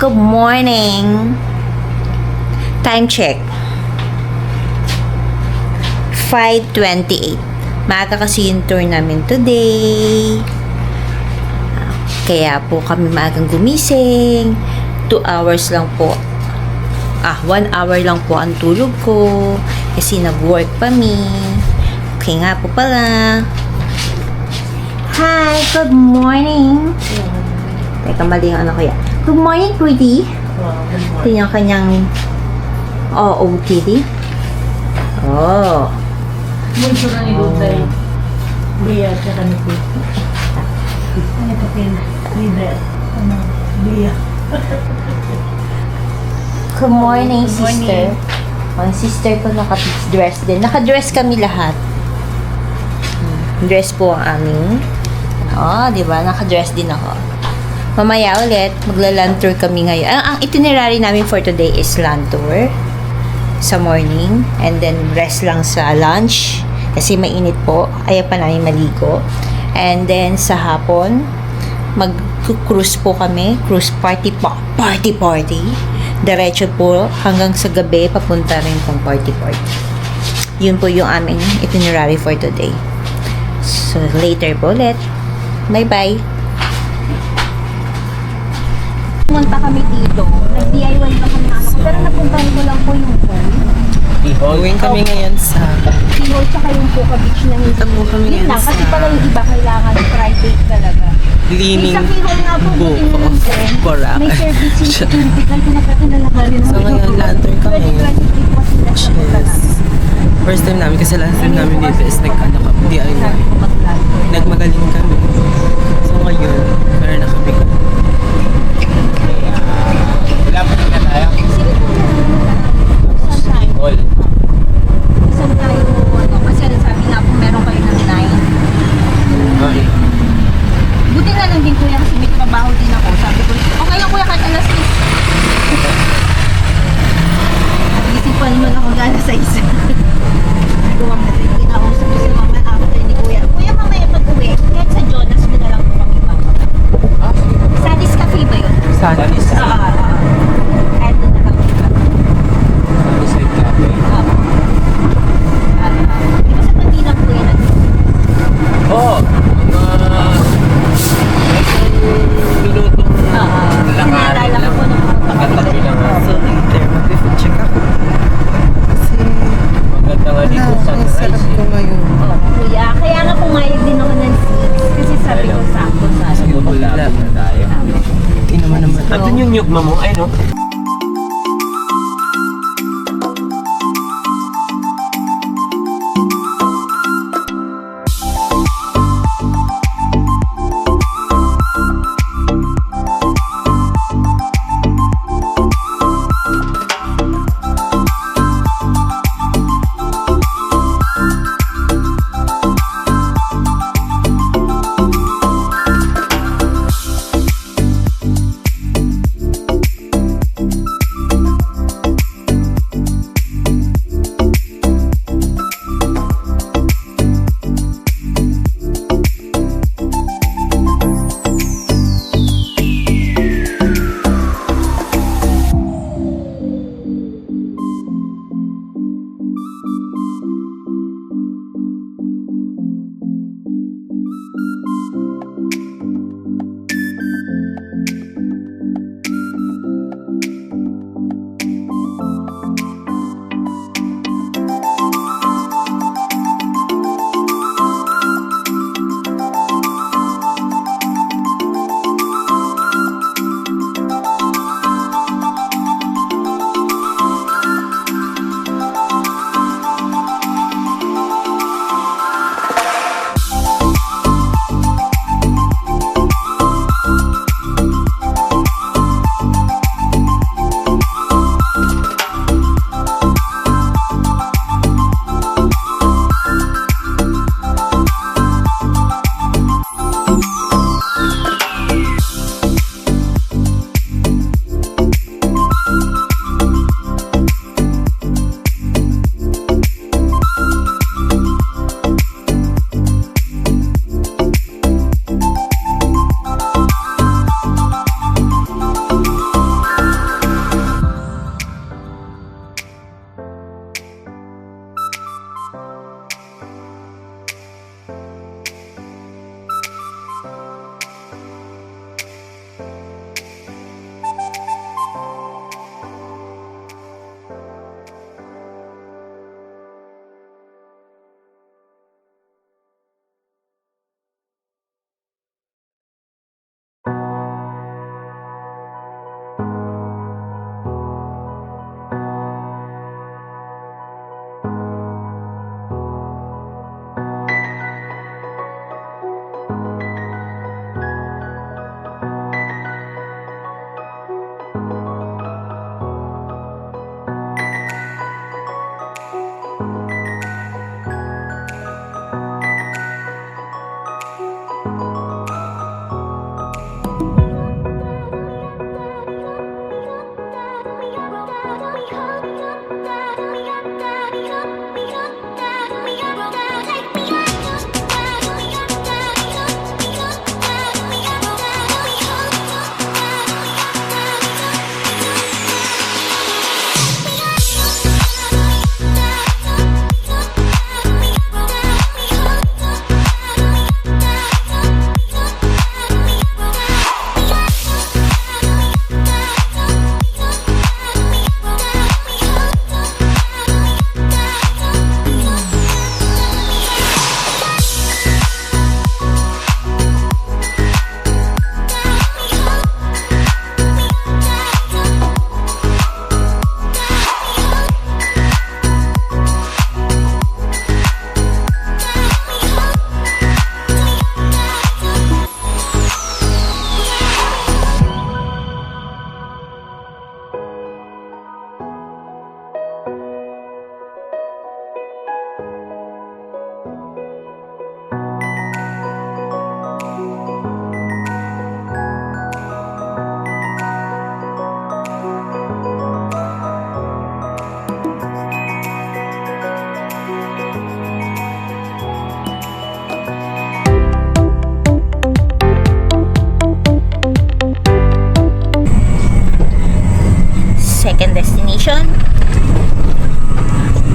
good morning. Time check. 5:28. Maaga kasi yung tour namin today. Kaya po kami maagang gumising. 2 hours lang po. 1 hour lang po ang tulog ko. Kasi nag-work pa mi. Okay nga po pala. Hi, good morning. Teka, mali yung ano ko yan. Good morning, pretty. Ito yung kanyang OOTD. Oh. Mucho na ni Duday. Bia, tsaka ni Pete. Ano ito kin? Leader. Bia. Good morning, Good sister. morning. Ang sister ko naka-dress din. Naka-dress kami lahat. Dress po ang aming. Di ba? Naka-dress din ako. Mamaya ulit, magla-land tour kami ngayon. Ang itinerary namin for today is land tour sa morning and then rest lang sa lunch kasi mainit po. Ayaw pa namin maligo. And then sa hapon, mag-cruise po kami. Cruise party po. Party. Diretso po hanggang sa gabi papunta rin pong party. Yun po yung aming itinerary for today. So later po ulit. Bye-bye. Pumunta kami dito. Nag-DIY lang kami ng pero napuntahan ko lang po yung pool. Uwing kami ngayon sa Seahole tsaka yung Puka Beach na hindi. Tamo kami Yun ngayon lang, kasi sa pala yung iba kailangan private talaga. Leaning Sa Seahole nga po, Book buti na lang of din. Boracay. May service yung security guard na nagkakinalaga rin. So ngayon, lantern kami. 2023 po sila sa Yes. First time namin kasi last time namin dito is DIY. Nagmagaling kami. So ngayon, meron na kami. Wala pa rin na tayo. All. Isang tayo, kasi sabi nga po meron kayo ng 9. Okay. Buti na lang din kuya kasi may trabaho din ako. Sabi ko, okay lang kuya kahit alas 6. Gising pa naman ako gana sa isa. Guwang na rin, kinausap ko si mama after ni kuya. Kuya mamaya pag-uwi, kahit sa Jonas mo na lang po kami mama. Sadis Cafe ba yun? Sadis. Kahit doon na lang po kami. Side cafe. Di ba sa Manila kuya na? Oo. Mga... minutong Sinalala ko po nung Tagal lang. So later, mag-food check ako. Kasi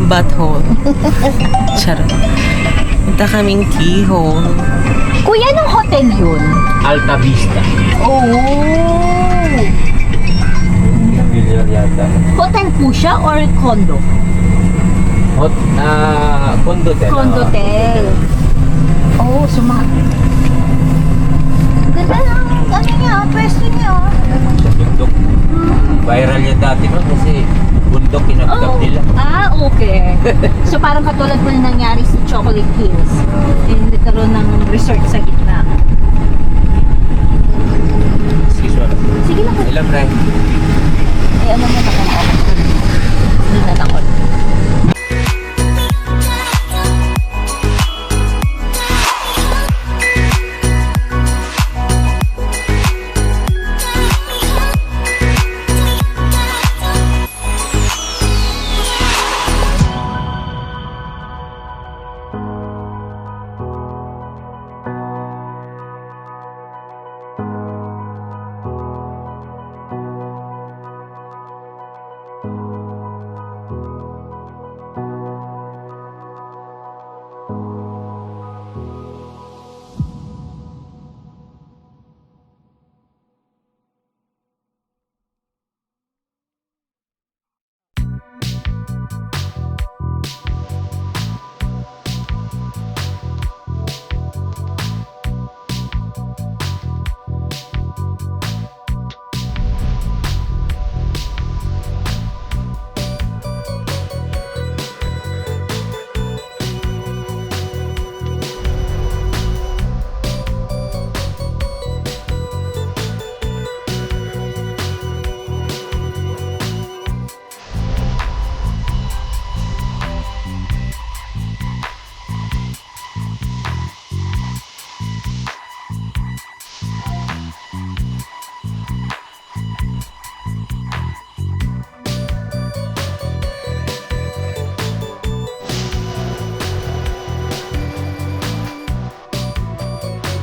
butthole. Charot. Punta kaming keyhole. Kuya, anong hotel yun? Alta Vista. Oh! Villar yata. Hotel po siya or condo? Condotel. Condotel. Oh, ganda ng ano niya, pwesto niya. Sa bundok. Viral yan dati nun kasi bundok kinagkap nila. Ah, okay. So parang katulad po na nangyari sa Chocolate Hills. And nagkaroon ng resort sa gitna. Excuse me. Sige lang. Ilan rin? Ay, ano mo na kung ako. Doon na lang ako.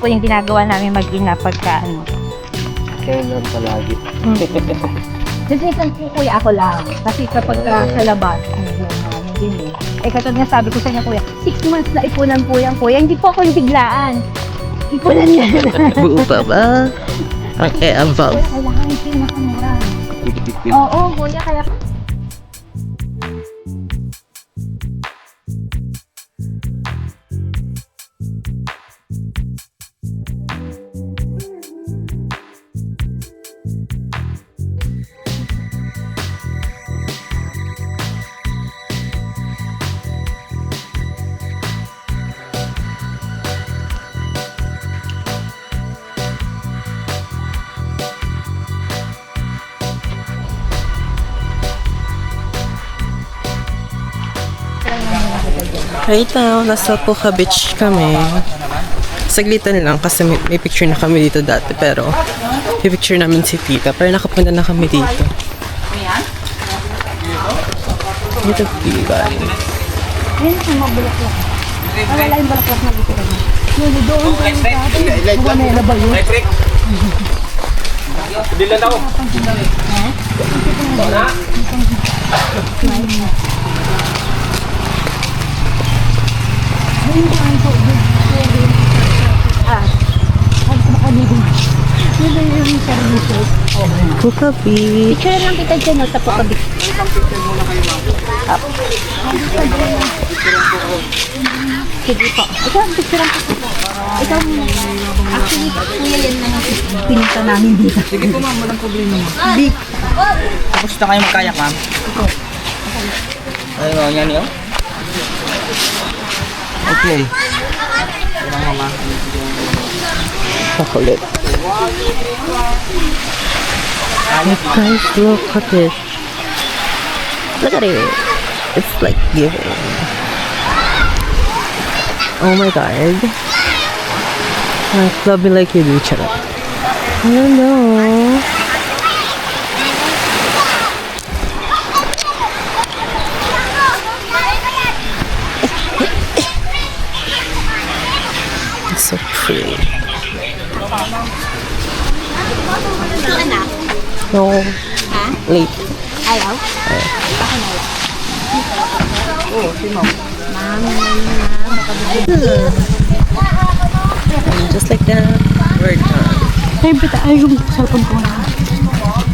Po yung ginagawa namin mag-ina pagka ano. Kailan palagi. Kasi po kuya ako lang. Kasi kapag sa labas, hindi eh. Katulad nga sabi ko sa inyo kuya, 6 months na ipunan po yan kuya. Hindi po ako yung biglaan. Ipunan yan. Buo pa ba? Ang e-above. Kuya, kailangan yung pinakamura. Oo, kuya, kaya... Right now, nasa Puka Beach kami. Saglitan lang kasi may picture na kami dito dati pero may picture namin si Tita pero nakapunta na kami dito. Dito guys. Ayun sa mga bulaklak. Wala yung bulaklak na dito kami. Yun, doon kayo dati. Buwanela ba yun? Dilan ako. Puka Beach. Picture lang kita dyan, no, sa Puka-Beach. Sige po. Ikaw, picture lang kita. Ikaw, actually, kuya yan na pinunta namin dito. Sige po ma'am, walang problema ma'am. Big. Tapos na kayo magkayak ma'am? Ayun, yan yun. Okay. Walang mama. Chocolate. Guys, look at it. Look at it. It's like giving. Oh my god. Love me like you do, charot. I don't know. It's so pretty. Ito anak. No. Ha? Late. Ayaw? Oo, si ma'am. And just like that, we're done. Ay, bita. Ay, yung cellphone ko na.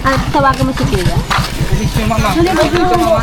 At tawagan mo si Kuya. Bilis mo, mama. Bilis mo, mama.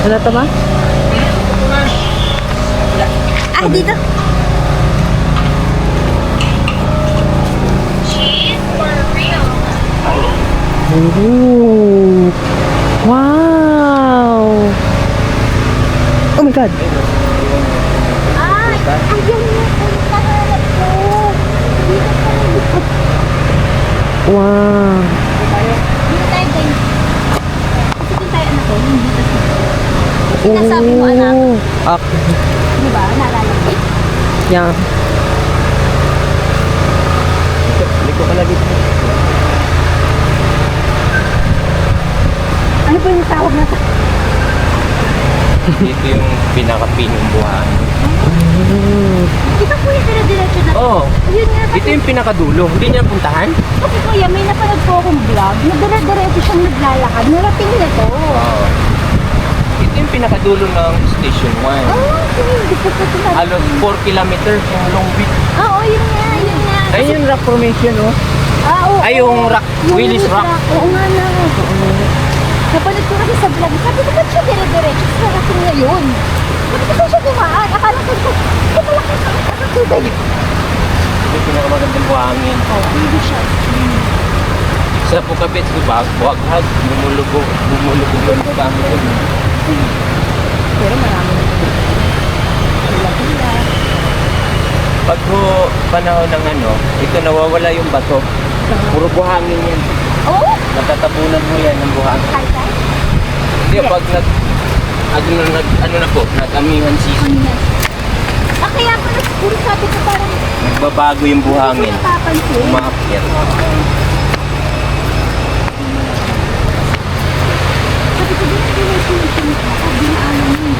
Ano to ba? Ah, dito. Ooh. Wow! Oh my God! Ay, ayun yung pagkakalap ko. Dito tayo. Wow! Dito tayo, guys. Dito tayo, anak ko. Hindi dito. Sinasabi mo, anak. Okay. Di ba? Naalala mo. Yeah. Liko ka lagi. Ano po yung tawag na to? Dito yung pinaka-pinong buhangin. Di ba kuya, dire-diretso na? Oo. Yun nga. Ito yung pinakadulo. Hindi niya puntahan? Kasi kuya, may napanood po akong vlog na dire-diretso siyang naglalakad. Narating na to. Oo. Ito yung pinakadulo ng Station 1. Hindi ko po ito. Halos 4 kilometers yung Long Beach. Oo, yun nga, yun nga. Ayun yung rock formation, oh. Oo. Ay, yung rock, Willis Rock. Oo nga na. Napanood ko kasi sa vlog. Sabi ko, ba't siya dire-diretso? Sa narating na yun. Sabi ko, saan siya dumaan? Akala ko, malaki sa tubig. Ito yung pinakamagandang buhangin. Oo, hindi siya. Sa Pukabit, diba? Buwaghag, bumulubog ang buhangin. Pero marami na. Hila-hila. Pag ho, panahon ng ano, ito nawawala yung bato. Puro buhangin yan. Oo? Natatabunan mo yan ng buhangin. Kay-kay? Hindi, pag ano na po, nag-amihan season, Ah, kaya pala siguro sabi ko parang nagbabago yung buhangin. napapansin. Umaakyat. Sabi ko, dito ko yung solution ko. Dinaanan mo.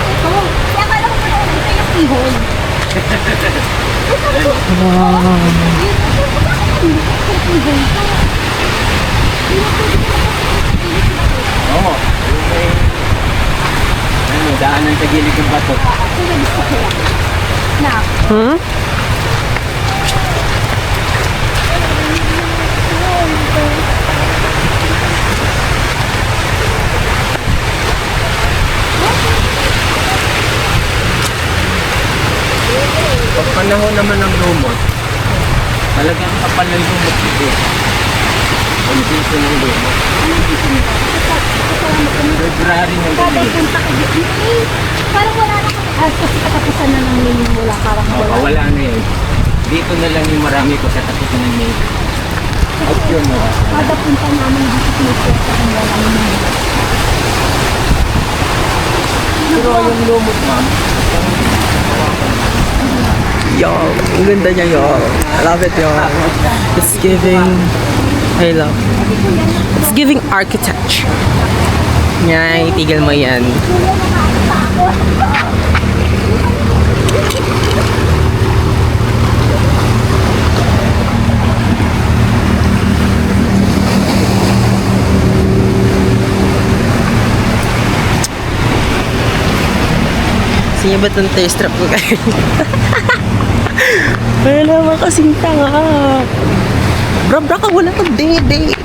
Ito. Kaya akala ko pala dito yung ihon. Oo. Yung may, ano, daanan sa gilid ng bato. Na, Hmm? Pag panahon naman ng lumot, talagang kapal ng lumot dito. Ang season ng lumot. February ng kada lumot. punta ko dito. Eh, parang wala na kami. Kasi katapusan na ng May wala. Parang wala. Wala na yun. Dito na lang yung marami ko sa katipan ng May. Option mo. Kada punta namin dito sinusuot sa kanila namin. Pero yung lumot, ma'am, Yo, ang ganda niya, yo. I love it, yo. It's giving, I love. It's giving architecture. Yan, itigil mo yan. Sige ba itong taste trap ko kayo? Wala naman kasing tanga. Bra ka, wala kang dede.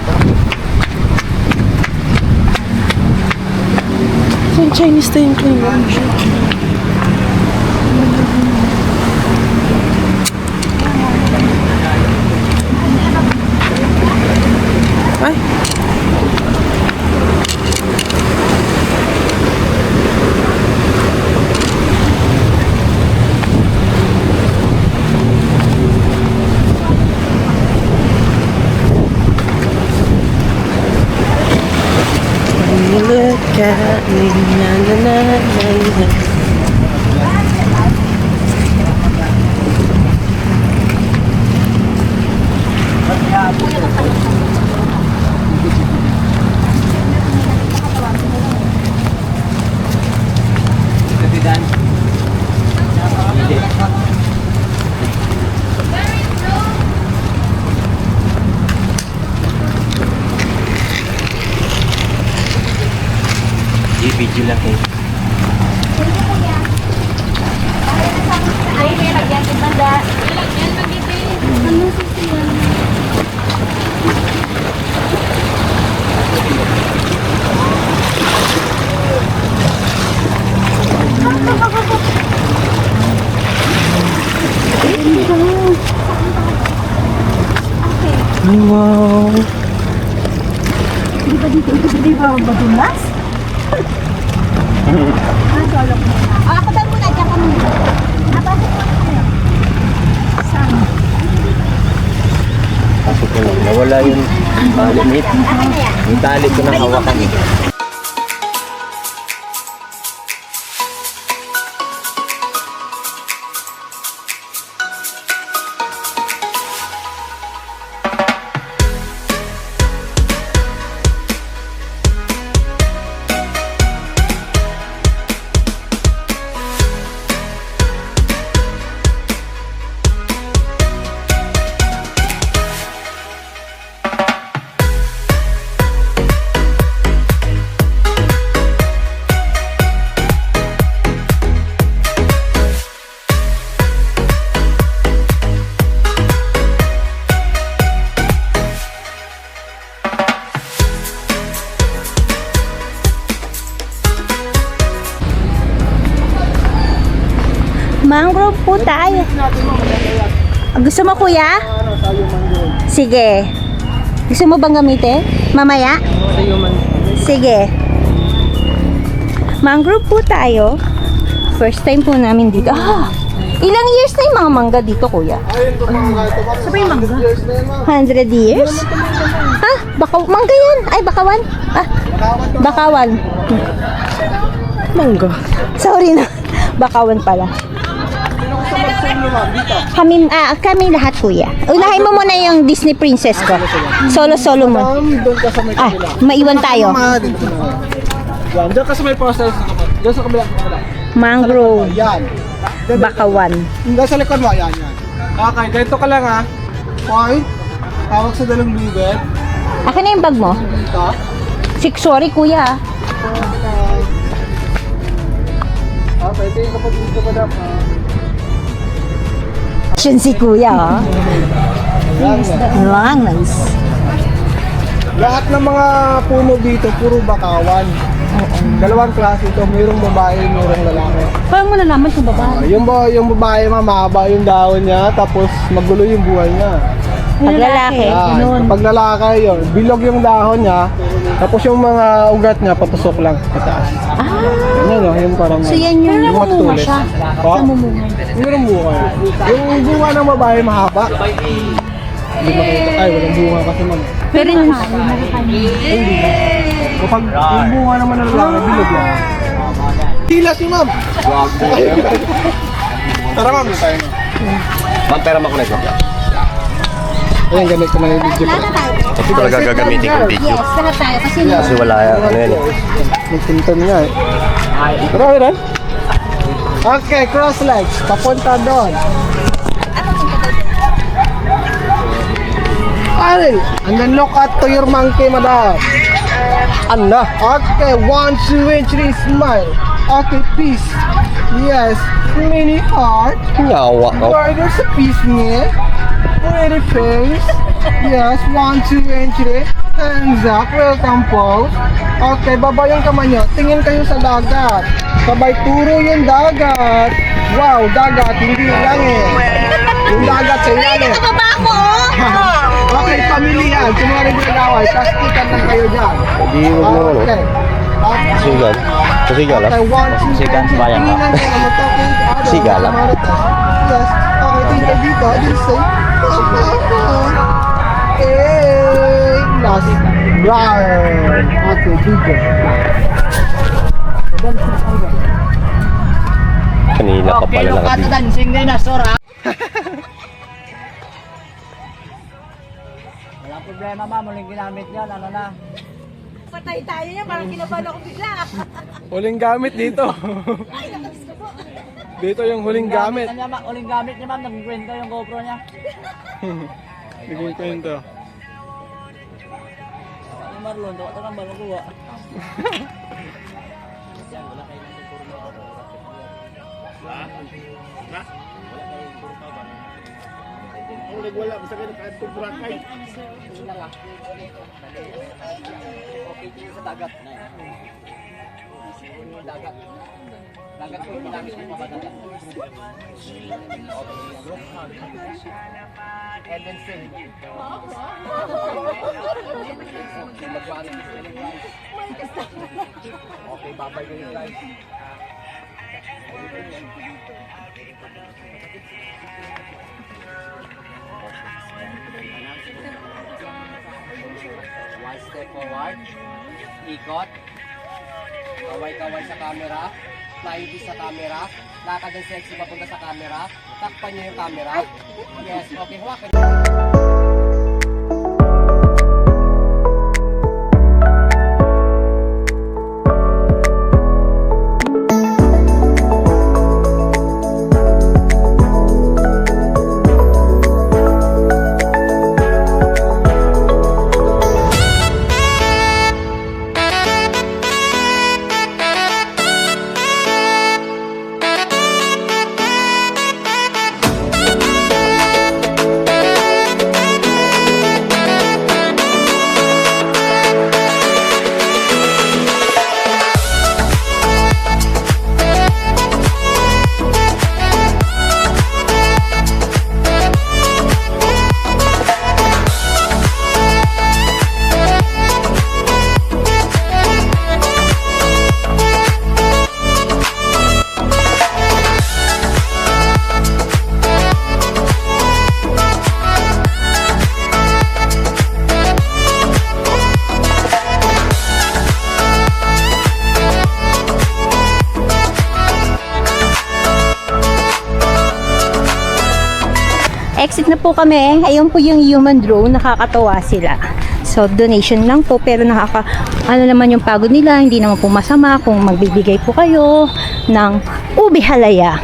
So, yung Chinese tayo yung Chinese. Ay. Kain na. Katidan. Hindi. I-video lang eh. Wow. Di ba madulas? Ako ba muna, dyan kami. Kaso ko lang, nawala yung limit. Yung tali ko na hawakan. Mangrove po tayo. Gusto mo, kuya? Sige. Gusto mo bang gamitin? Mamaya? Sige. Mangrove po tayo. First time po namin dito. Ilang years na yung mga mangga dito, kuya? Sabay mangga. 100 years? Ha? Mangga yan. Ay, bakawan. Bakawan. Mangga. Sorry na. Bakawan pala. Kami lahat, kuya. Unahin mo muna yung Disney princess ko. Solo mo. Doon ka sa may kabila. Maiwan tayo. Yan, doon ka sa may process. Doon sa kabila. Mangrove. Yan. Bakawan. Doon sa likod mo, yan. Okay, ganito ka lang ha. Okay. Tawag sa dalang lubet. Akin na yung bag mo. Dito. Sorry, kuya. Okay, ito yung kapag dito ka dapat. Action si kuya, ha? Yan. Lang, nice. Lahat ng mga puno dito, puro bakawan. Dalawang klase ito, mayroong babae, mayroong lalaki. Paano mo nalaman kung babae? Yung babae mahaba yung dahon niya, tapos magulo yung buhay niya. Pag lalaki. Yan. Pag lalaki yun, bilog yung dahon niya, tapos yung mga ugat niya patusok lang pataas. Yan o, yung parang So, yan yung yung namumunga matulis. siya. Pa? Mayroong bunga. Yung bunga ng babae mahaba. Hindi makita. Ay, walang bunga kasi man. Pero Kapag yung bunga naman ng lalaki, bilog lang. Tila si ma'am! Tara ma'am, tayo na. Ma'am, pera makulit mo. Ayan, gamit ko na yung video ko. Ito talaga gagamitin kong video. yes, lahat tayo. Kasi Kasi wala yan. Ano yan eh. Nagtintan niya eh. Tara, Iran. Okay, cross legs. Papunta doon. Alright, and then look at to your monkey, madam. Ano? Okay, 1, 2, and 3, smile. Okay, peace. Yes, mini heart. Nyawa ka. Where there's a peace meal. Pretty face. Yes, 1, 2, and 3. Hands up, welcome pose. Okay, baba yung kamay nyo. Tingin kayo sa dagat. Sabay turo yung dagat. Wow, dagat, hindi lang eh. Yung dagat sa ilalim. baba ako, Okay, pamilya. Kunwari ginagaway, plastikan lang kayo dyan. Hindi mo mo ano. Okay. Kasigal. Kasigal Okay, 1, 2, Kasigal, and 3. bayang ka. Kasigal lang. Yes. Okay, tingin dito. Just say, hey. Last. Right. Okay, DJ. Kanina pa pala nakabili. dancing din na, Sora. Walang problema, ma'am. Muling ginamit yan. Ano na? Patay tayo niya, parang kinabahan ako bigla. Huling gamit dito. Dito yung huling gamit. Uling gamit niya, ma'am. Nagkwento yung GoPro niya. Naging kwento. Ano, Marlon? Dapat ka ba makuha? Dagat ko ginamit mo ba dagat? Edenson. Okay, babay ko yung guys. One step forward. Ikot. Kaway-kaway sa camera. Flying sa camera. Lakad ng sexy papunta sa camera. Takpan niyo yung camera. Yes, okay. Hawakan. Exit na po kami. Ayun po yung human drone. Nakakatawa sila. So, donation lang po. Pero ano naman yung pagod nila. Hindi naman po masama kung magbibigay po kayo ng ube halaya.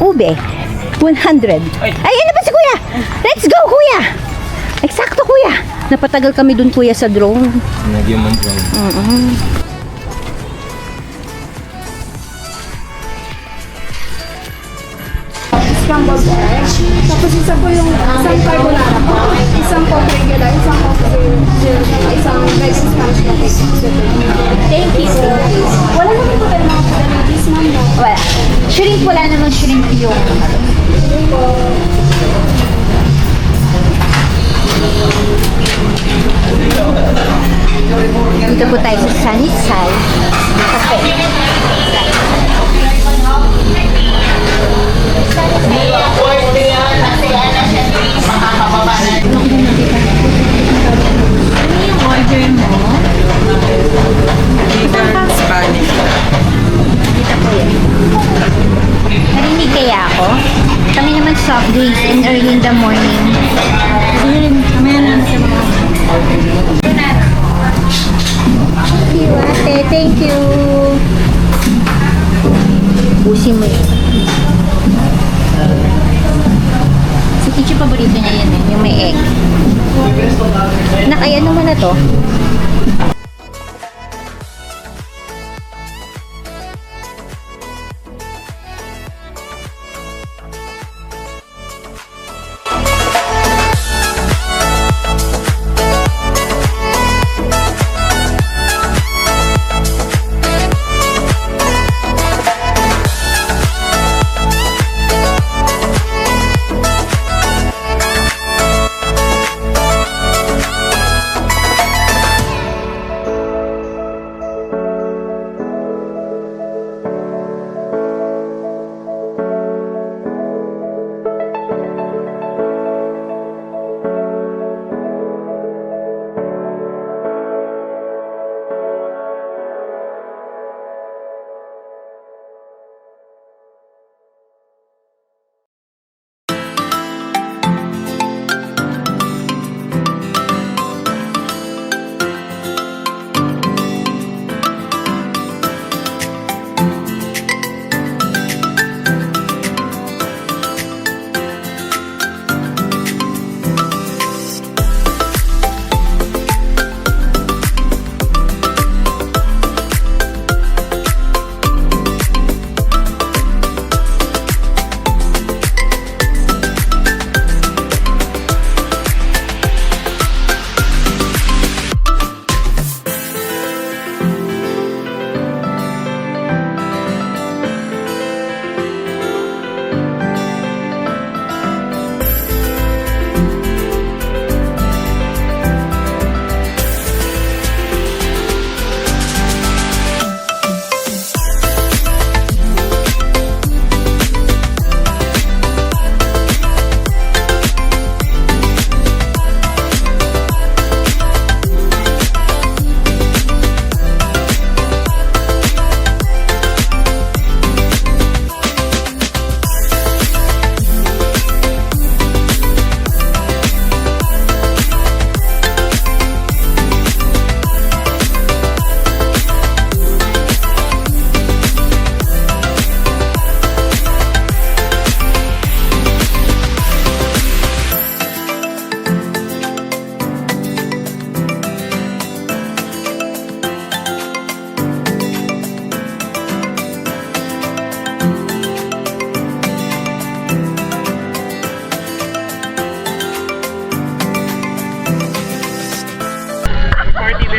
Ube. 100. Ay, ano ba si kuya? Let's go, kuya! Eksakto, kuya. Napatagal kami dun, kuya, sa drone. Nag-human drone. Scrambled egg. Tapos isa po yung isang carbonara po. Isang po regular, isang po isang vegan Spanish latte. Thank you. Wala naman po tayo mga facilities, ma'am. No? Wala. Shrimp, wala naman shrimp yung... Dito po tayo sa Sunny Side Cafe. Ano yung order mo? Spanish. Dito po yun. Narinig kaya ako? Kami naman soft drinks in early in the morning. Kamaya na sa mga... Thank you, ate. Thank you. Usin mo yun. Si Kichi paborito niya yun eh, yung may egg. Nakaya naman na to.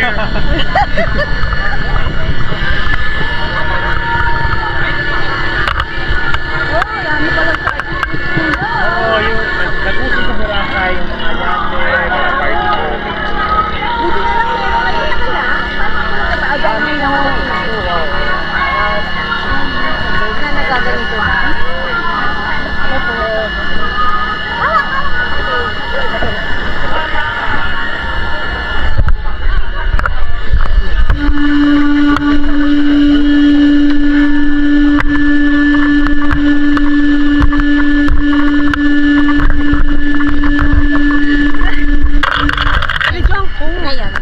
Oo, yung nag-uso sa Boracay, yung mga yate, mga party. Ngayon.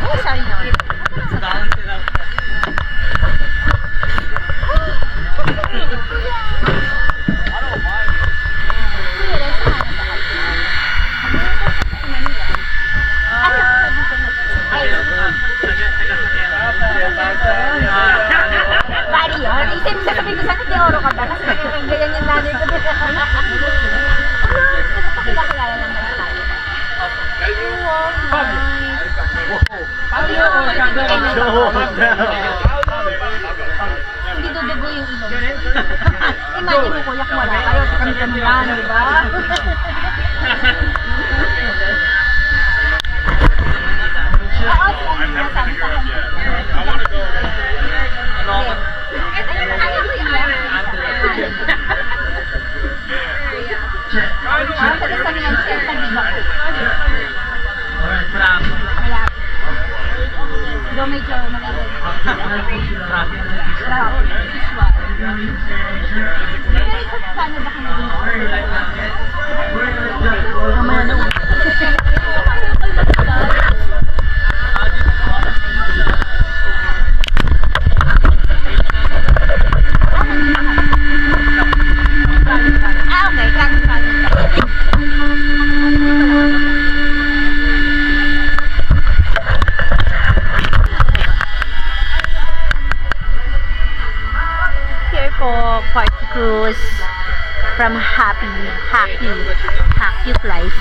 Oh, sorry naman. Bari yun. Isip sa sabi ko, sakit ni Oro ka ba? Kasi ganyan yung nanay ko. Pakilala lang naman tayo. Hindi dudugo yung ilong. Imagine mo, kuya, kung wala kayo. Kami-kami yan, di ba? Oo, sila yung nasabi sa akin. Ayaw ko yung Pagkasabi ng share sa diba ko. Malapit. Do medyo malapit. Paano ba ka naging mamaya na party cruise from Happy Life.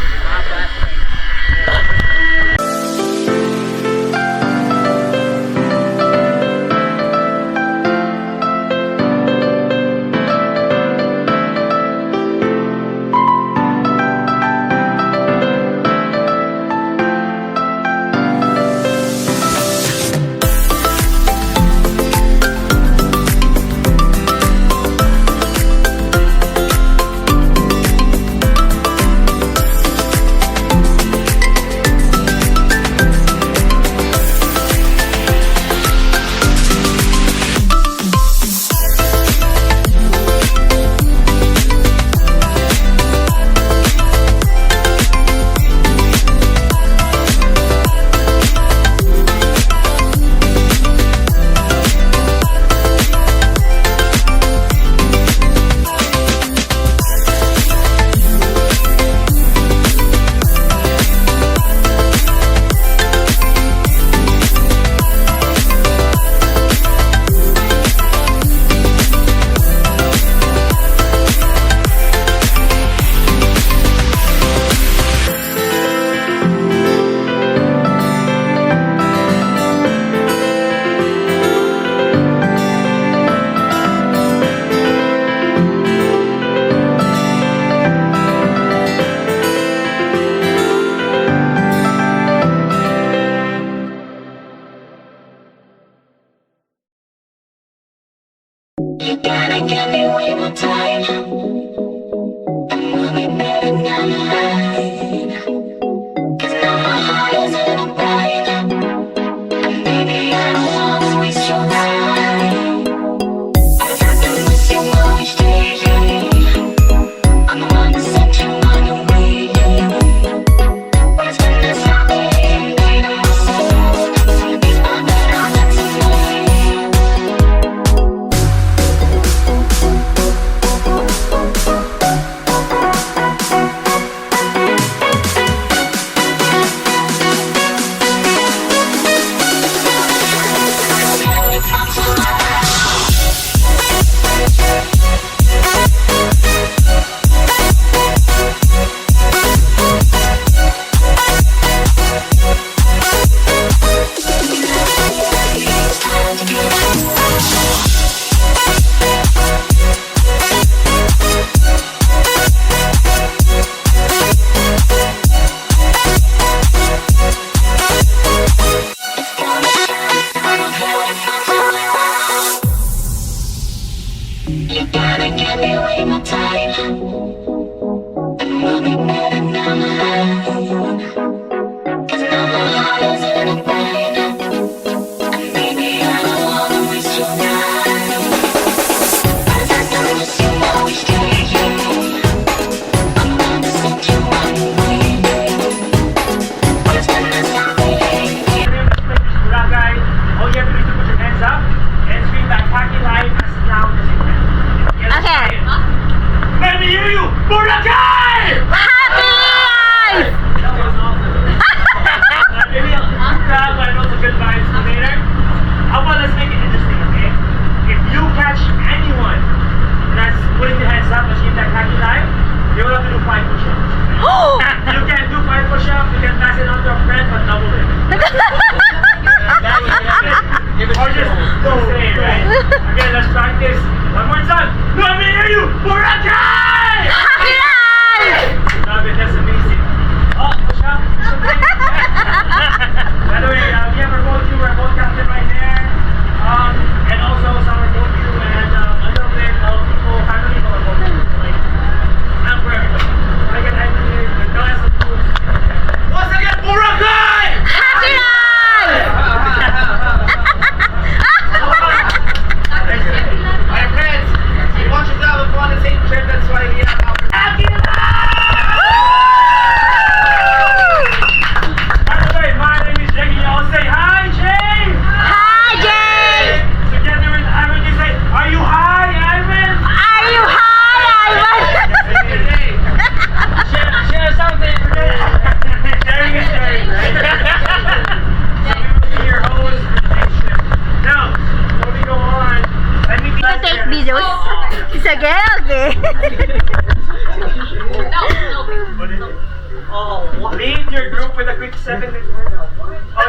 Lead your group with a quick 7-minute.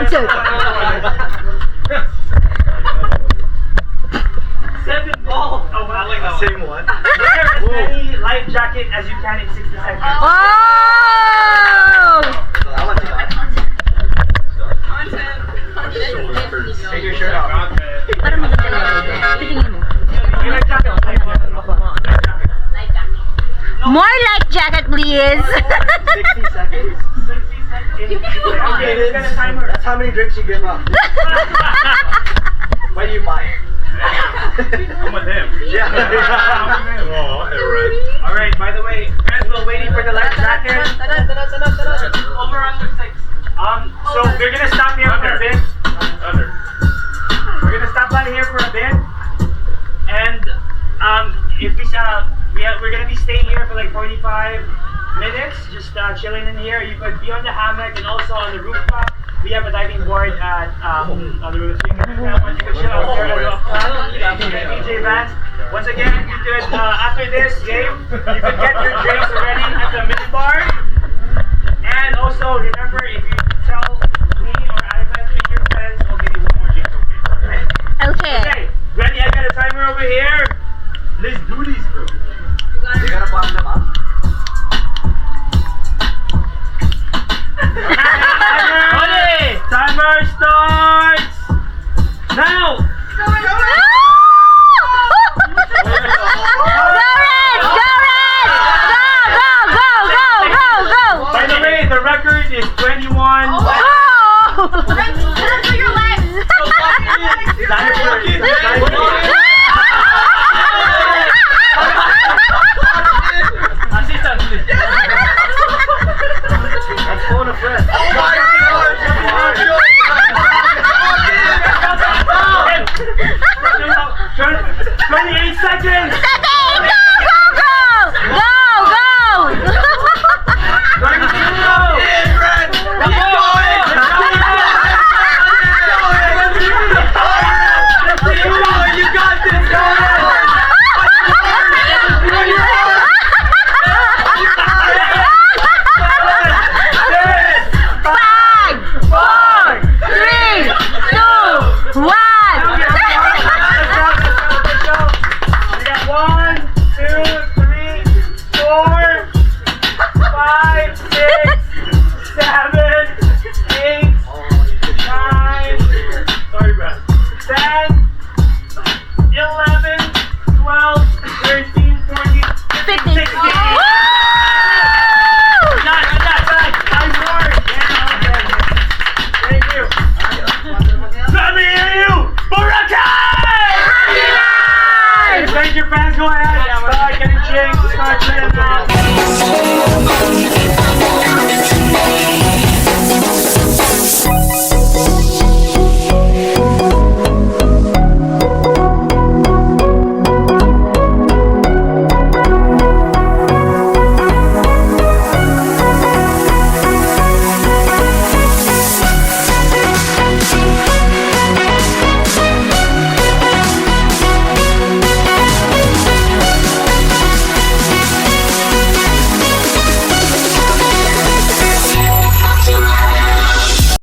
Sir. 7 ball. Oh, I like that same one. Wear as many life jacket as you can in 60 seconds. Oh! Take your shirt off. Para maganda lang ito. Titingin mo. May life jacket. More life jacket, please. 60 seconds. 60 seconds. Okay, there's gonna timer. That's how many drinks you give up. When you buy it. I'm with him. Yeah. Alright, by the way, as we're waiting for the life jacket. Over under 6. So we're gonna stop here for a bit. We're gonna stop by here for a bit. And if we're gonna be staying here for like 45 minutes, just chilling in here. You could be on the hammock and also on the rooftop. We have a diving board at on the roof. So you can chill out there as well. DJ Vance. Once again, you could after this game, you could get your drinks ready at the mini bar. And also remember, if you tell me or Ivan to your friends, I'll give you one more drink. Okay? Okay. Okay, ready? I got a timer over here. Let's do this, bro. You gotta bottom them up. Timer starts now. Go Reds! Go Reds! Go! By the way, the record is 21. Go! Assistant, please. That's phone a friend. 28 seconds. Thank you, fans. Go ahead. Start getting changed. Start chilling out.